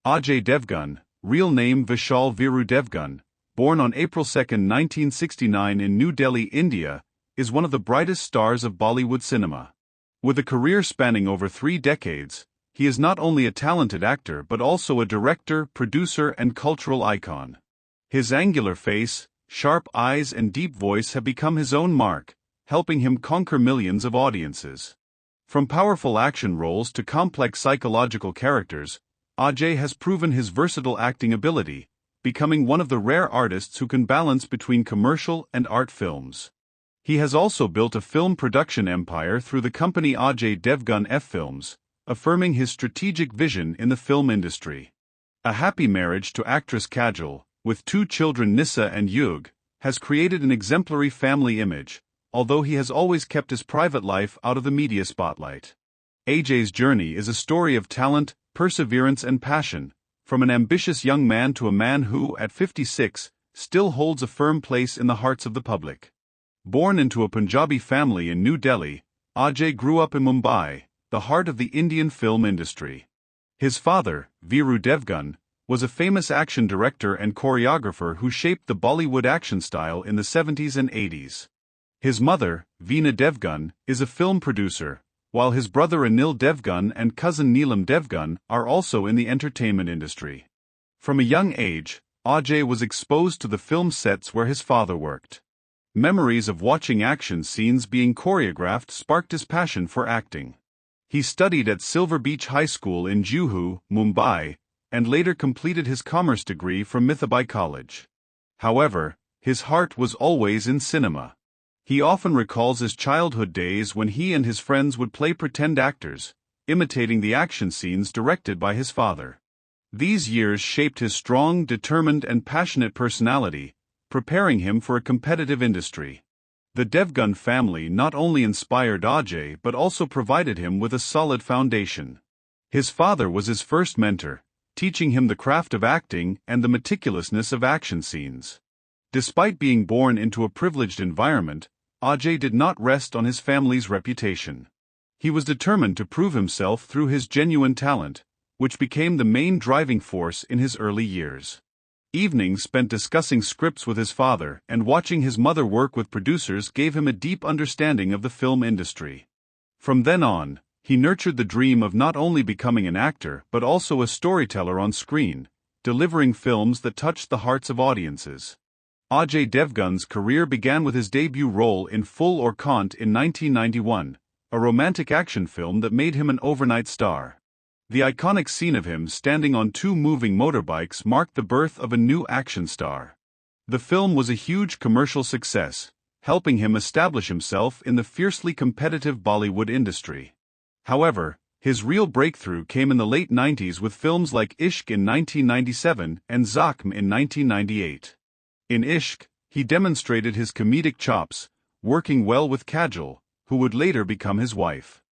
Ajay Devgun, real name Vishal Veeru Devgan, born on April 2, 1969 in New Delhi, India, is one of the brightest stars of Bollywood cinema. With a career spanning over 3 decades, he is not only a talented actor but also a director, producer, and cultural icon. His angular face, sharp eyes, and deep voice have become his own mark, helping him conquer millions of audiences. From powerful action roles to complex psychological characters, Ajay has proven his versatile acting ability, becoming one of the rare artists who can balance between commercial and art films. He has also built a film production empire through the company Ajay Devgun F Films, affirming his strategic vision in the film industry. A happy marriage to actress Kajol, with 2 children Nissa and Yug, has created an exemplary family image, although he has always kept his private life out of the media spotlight. AJ's journey is a story of talent, perseverance, and passion, from an ambitious young man to a man who, at 56, still holds a firm place in the hearts of the public. Born into a Punjabi family in New Delhi, Ajay grew up in Mumbai, the heart of the Indian film industry. His father, Veeru Devgun, was a famous action director and choreographer who shaped the Bollywood action style in the 70s and 80s. His mother, Veena Devgun, is a film producer, while his brother Anil Devgun and cousin Neelam Devgun are also in the entertainment industry. From a young age, Ajay was exposed to the film sets where his father worked. Memories of watching action scenes being choreographed sparked his passion for acting. He studied at Silver Beach High School in Juhu, Mumbai, and later completed his commerce degree from Mithibai College. However, his heart was always in cinema. He often recalls his childhood days when he and his friends would play pretend actors, imitating the action scenes directed by his father. These years shaped his strong, determined, and passionate personality, preparing him for a competitive industry. The Devgun family not only inspired Ajay but also provided him with a solid foundation. His father was his first mentor, teaching him the craft of acting and the meticulousness of action scenes. Despite being born into a privileged environment, Ajay did not rest on his family's reputation. He was determined to prove himself through his genuine talent, which became the main driving force in his early years. Evenings spent discussing scripts with his father and watching his mother work with producers gave him a deep understanding of the film industry. From then on, he nurtured the dream of not only becoming an actor but also a storyteller on screen, delivering films that touched the hearts of audiences. Ajay Devgun's career began with his debut role in Full or Kant in 1991, a romantic action film that made him an overnight star. The iconic scene of him standing on 2 moving motorbikes marked the birth of a new action star. The film was a huge commercial success, helping him establish himself in the fiercely competitive Bollywood industry. However, his real breakthrough came in the late 90s with films like Ishq in 1997 and Zakhm in 1998. In Ishq, he demonstrated his comedic chops, working well with Kajol, who would later become his wife.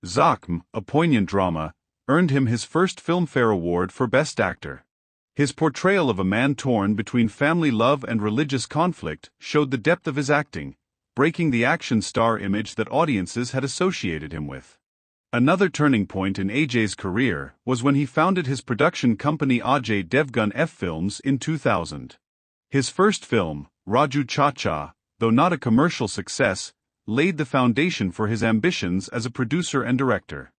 Zakhm, a poignant drama, earned him his first Filmfare Award for Best Actor. His portrayal of a man torn between family love and religious conflict showed the depth of his acting, breaking the action star image that audiences had associated him with. Another turning point in AJ's career was when he founded his production company Ajay Devgun F Films in 2000. His first film, Raju Chacha, though not a commercial success, laid the foundation for his ambitions as a producer and director.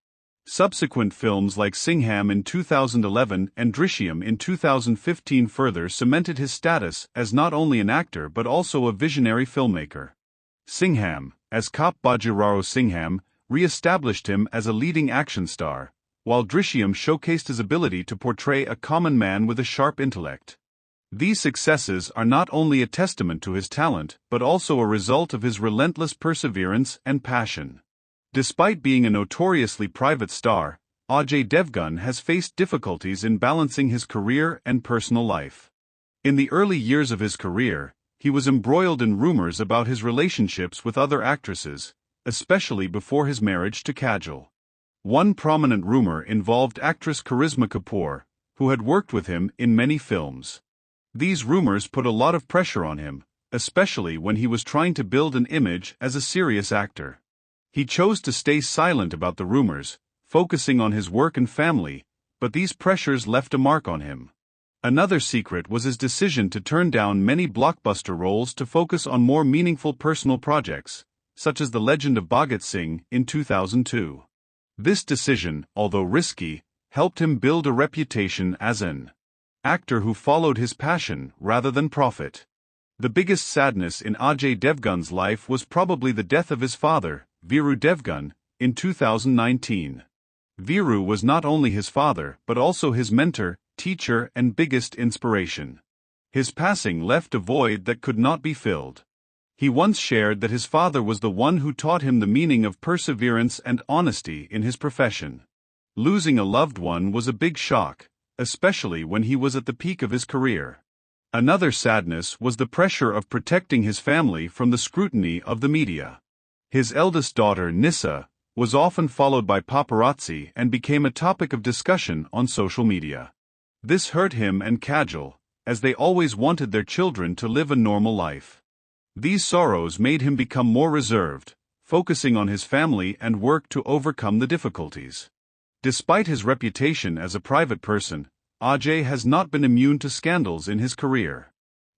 Subsequent films like Singham in 2011 and Drishyam in 2015 further cemented his status as not only an actor but also a visionary filmmaker. Singham, as Kap Bajirao Singham, re-established him as a leading action star, while Drishyam showcased his ability to portray a common man with a sharp intellect. These successes are not only a testament to his talent but also a result of his relentless perseverance and passion. Despite being a notoriously private star, Ajay Devgun has faced difficulties in balancing his career and personal life. In the early years of his career, he was embroiled in rumors about his relationships with other actresses, especially before his marriage to Kajol. One prominent rumor involved actress Karisma Kapoor, who had worked with him in many films. These rumors put a lot of pressure on him, especially when he was trying to build an image as a serious actor. He chose to stay silent about the rumors, focusing on his work and family, but these pressures left a mark on him. Another secret was his decision to turn down many blockbuster roles to focus on more meaningful personal projects, such as The Legend of Bhagat Singh in 2002. This decision, although risky, helped him build a reputation as an actor who followed his passion rather than profit. The biggest sadness in Ajay Devgun's life was probably the death of his father, Veeru Devgan, in 2019. Veeru was not only his father but also his mentor, teacher, and biggest inspiration. His passing left a void that could not be filled. He once shared that his father was the one who taught him the meaning of perseverance and honesty in his profession. Losing a loved one was a big shock, especially when he was at the peak of his career. Another sadness was the pressure of protecting his family from the scrutiny of the media. His eldest daughter, Nissa, was often followed by paparazzi and became a topic of discussion on social media. This hurt him and Kajol, as they always wanted their children to live a normal life. These sorrows made him become more reserved, focusing on his family and work to overcome the difficulties. Despite his reputation as a private person, Ajay has not been immune to scandals in his career.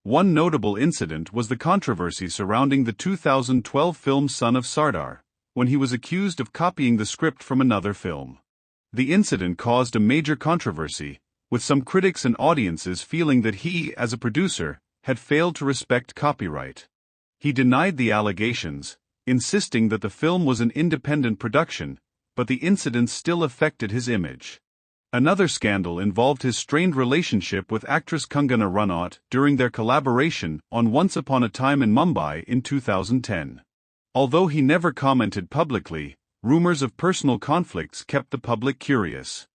One notable incident was the controversy surrounding the 2012 film Son of Sardar, when he was accused of copying the script from another film. The incident caused a major controversy, with some critics and audiences feeling that he, as a producer, had failed to respect copyright. He denied the allegations, insisting that the film was an independent production, but the incident still affected his image. Another scandal involved his strained relationship with actress Kangana Ranaut during their collaboration on Once Upon a Time in Mumbai in 2010. Although he never commented publicly, rumors of personal conflicts kept the public curious.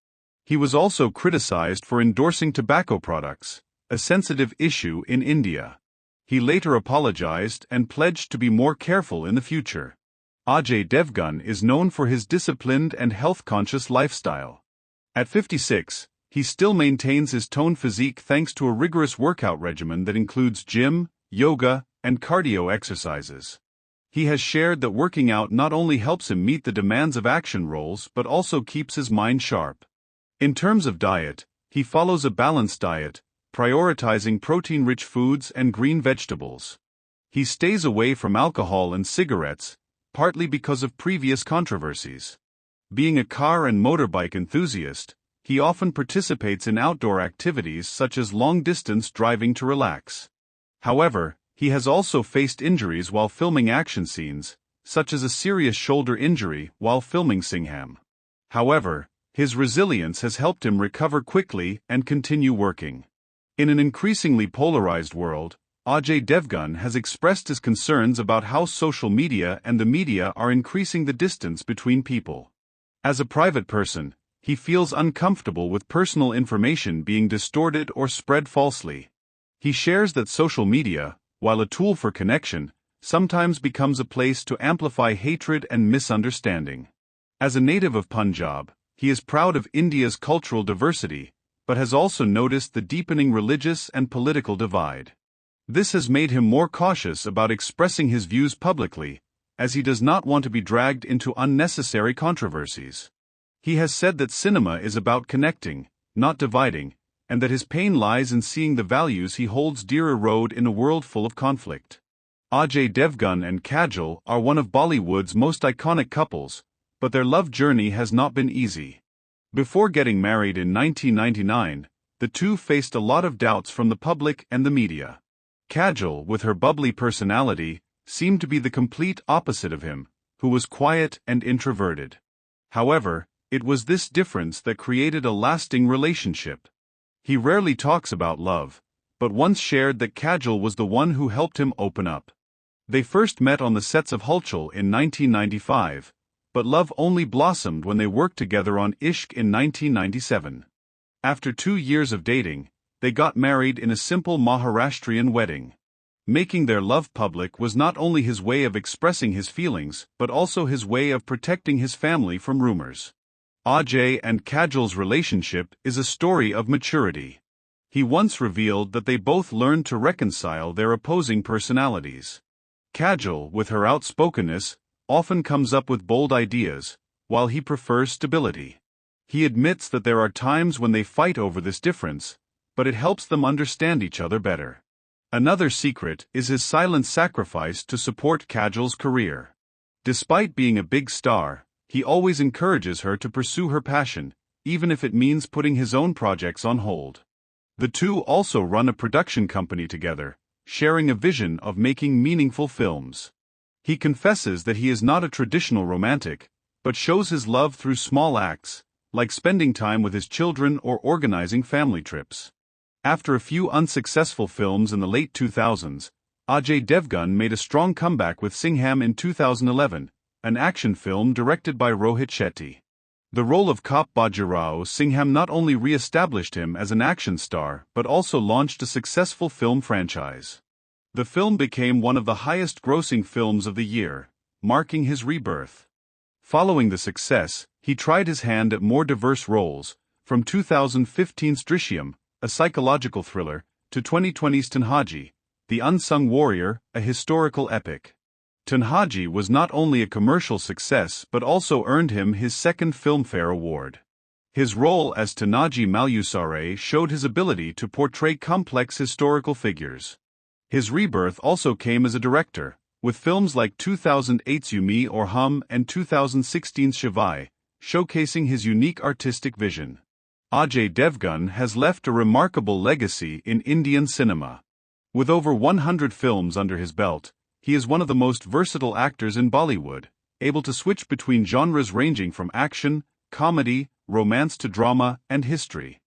He was also criticized for endorsing tobacco products, a sensitive issue in India. He later apologized and pledged to be more careful in the future. Ajay Devgun is known for his disciplined and health-conscious lifestyle. At 56, he still maintains his toned physique thanks to a rigorous workout regimen that includes gym, yoga, and cardio exercises. He has shared that working out not only helps him meet the demands of action roles but also keeps his mind sharp. In terms of diet, he follows a balanced diet, prioritizing protein-rich foods and green vegetables. He stays away from alcohol and cigarettes, partly because of previous controversies. Being a car and motorbike enthusiast, he often participates in outdoor activities such as long-distance driving to relax. However, he has also faced injuries while filming action scenes, such as a serious shoulder injury while filming Singham. However, his resilience has helped him recover quickly and continue working. In an increasingly polarized world, Ajay Devgun has expressed his concerns about how social media and the media are increasing the distance between people. As a private person, he feels uncomfortable with personal information being distorted or spread falsely. He shares that social media, while a tool for connection, sometimes becomes a place to amplify hatred and misunderstanding. As a native of Punjab, he is proud of India's cultural diversity, but has also noticed the deepening religious and political divide. This has made him more cautious about expressing his views publicly, as he does not want to be dragged into unnecessary controversies. He has said that cinema is about connecting, not dividing, and that his pain lies in seeing the values he holds dear erode in a world full of conflict. Ajay Devgun and Kajol are one of Bollywood's most iconic couples, but their love journey has not been easy. Before getting married in 1999, the two faced a lot of doubts from the public and the media. Kajol, with her bubbly personality, seemed to be the complete opposite of him, who was quiet and introverted. However, it was this difference that created a lasting relationship. He rarely talks about love, but once shared that Kajol was the one who helped him open up. They first met on the sets of Hulchul in 1995, but love only blossomed when they worked together on Ishq in 1997. After 2 years of dating, they got married in a simple Maharashtrian wedding. Making their love public was not only his way of expressing his feelings but also his way of protecting his family from rumors. Ajay and Kajol's relationship is a story of maturity. He once revealed that they both learned to reconcile their opposing personalities. Kajol, with her outspokenness, often comes up with bold ideas, while he prefers stability. He admits that there are times when they fight over this difference, but it helps them understand each other better. Another secret is his silent sacrifice to support Kajol's career. Despite being a big star, he always encourages her to pursue her passion, even if it means putting his own projects on hold. The two also run a production company together, sharing a vision of making meaningful films. He confesses that he is not a traditional romantic, but shows his love through small acts, like spending time with his children or organizing family trips. After a few unsuccessful films in the late 2000s, Ajay Devgun made a strong comeback with Singham in 2011, an action film directed by Rohit Shetty. The role of Cop Bajirao Singham not only re-established him as an action star but also launched a successful film franchise. The film became one of the highest-grossing films of the year, marking his rebirth. Following the success, he tried his hand at more diverse roles, from 2015's Drishyam, a psychological thriller, to 2020's Tanhaji, The Unsung Warrior, a historical epic. Tanhaji was not only a commercial success but also earned him his second Filmfare Award. His role as Tanaji Malusare showed his ability to portray complex historical figures. His rebirth also came as a director, with films like 2008's Yumi or Hum and 2016's Shivai, showcasing his unique artistic vision. Ajay Devgun has left a remarkable legacy in Indian cinema. With over 100 films under his belt, he is one of the most versatile actors in Bollywood, able to switch between genres ranging from action, comedy, romance to drama, and history.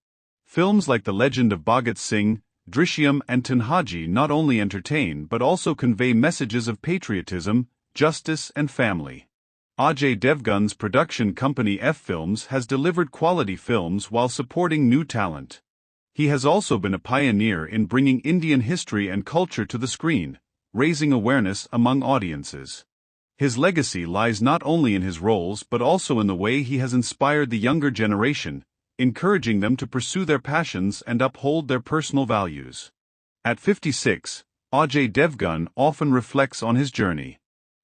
Films like The Legend of Bhagat Singh, Drishyam and Tanhaji not only entertain but also convey messages of patriotism, justice and family. Ajay Devgun's production company F Films has delivered quality films while supporting new talent. He has also been a pioneer in bringing Indian history and culture to the screen, raising awareness among audiences. His legacy lies not only in his roles but also in the way he has inspired the younger generation, encouraging them to pursue their passions and uphold their personal values. At 56, Ajay Devgun often reflects on his journey.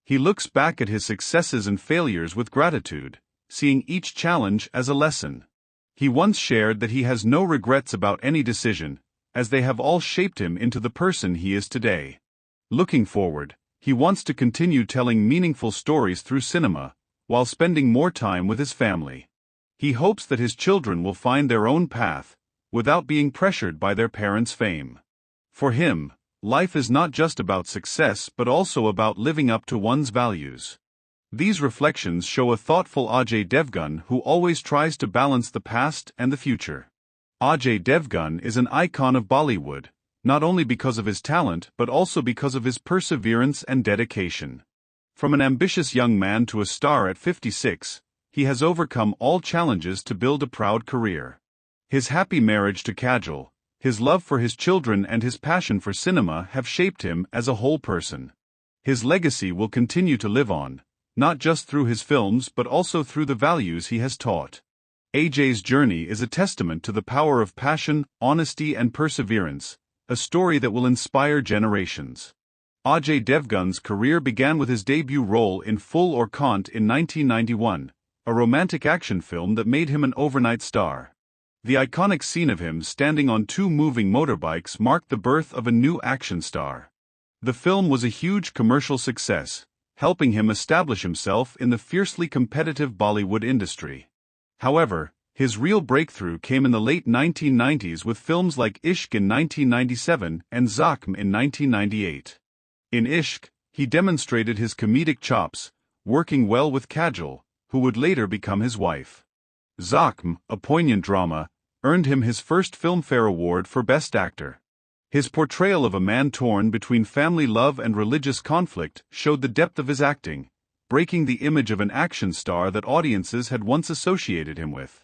He looks back at his successes and failures with gratitude, seeing each challenge as a lesson. He once shared that he has no regrets about any decision, as they have all shaped him into the person he is today. Looking forward, he wants to continue telling meaningful stories through cinema, while spending more time with his family. He hopes that his children will find their own path, without being pressured by their parents' fame. For him, life is not just about success but also about living up to one's values. These reflections show a thoughtful Ajay Devgun who always tries to balance the past and the future. Ajay Devgun is an icon of Bollywood, not only because of his talent but also because of his perseverance and dedication. From an ambitious young man to a star at 56, he has overcome all challenges to build a proud career. His happy marriage to Kajol, his love for his children and his passion for cinema have shaped him as a whole person. His legacy will continue to live on, not just through his films but also through the values he has taught. AJ's journey is a testament to the power of passion, honesty and perseverance, a story that will inspire generations. Ajay Devgun's career began with his debut role in Full or Kant in 1991, a romantic action film that made him an overnight star. The iconic scene of him standing on two moving motorbikes marked the birth of a new action star. The film was a huge commercial success, helping him establish himself in the fiercely competitive Bollywood industry. However, his real breakthrough came in the late 1990s with films like Ishq in 1997 and Zakhm in 1998. In Ishq, he demonstrated his comedic chops, working well with Kajol, who would later become his wife. Zakhm, a poignant drama, earned him his first Filmfare Award for Best Actor. His portrayal of a man torn between family love and religious conflict showed the depth of his acting, breaking the image of an action star that audiences had once associated him with.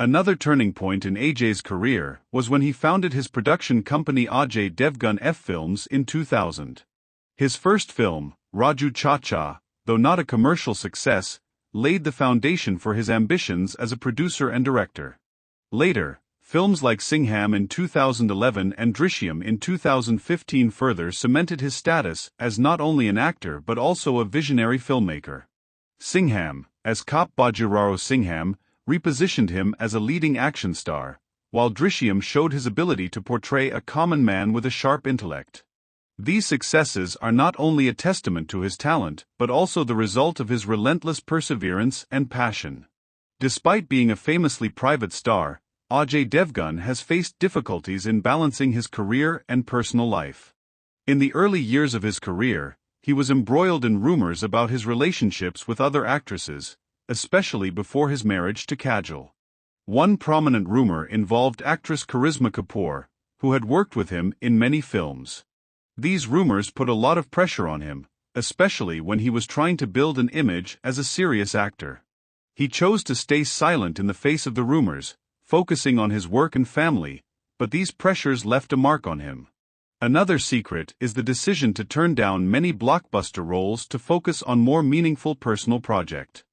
Another turning point in AJ's career was when he founded his production company Ajay Devgun F Films in 2000. His first film, Raju Chacha, though not a commercial success, laid the foundation for his ambitions as a producer and director. Later, films like Singham in 2011 and Drishyam in 2015 further cemented his status as not only an actor but also a visionary filmmaker. Singham, as Cop Bajirao Singham, repositioned him as a leading action star, while Drishyam showed his ability to portray a common man with a sharp intellect. These successes are not only a testament to his talent but also the result of his relentless perseverance and passion. Despite being a famously private star, Ajay Devgun has faced difficulties in balancing his career and personal life. In the early years of his career, he was embroiled in rumors about his relationships with other actresses, especially before his marriage to Kajol. One prominent rumor involved actress Karisma Kapoor, who had worked with him in many films. These rumors put a lot of pressure on him, especially when he was trying to build an image as a serious actor. He chose to stay silent in the face of the rumors, focusing on his work and family, but these pressures left a mark on him. Another secret is the decision to turn down many blockbuster roles to focus on more meaningful personal projects.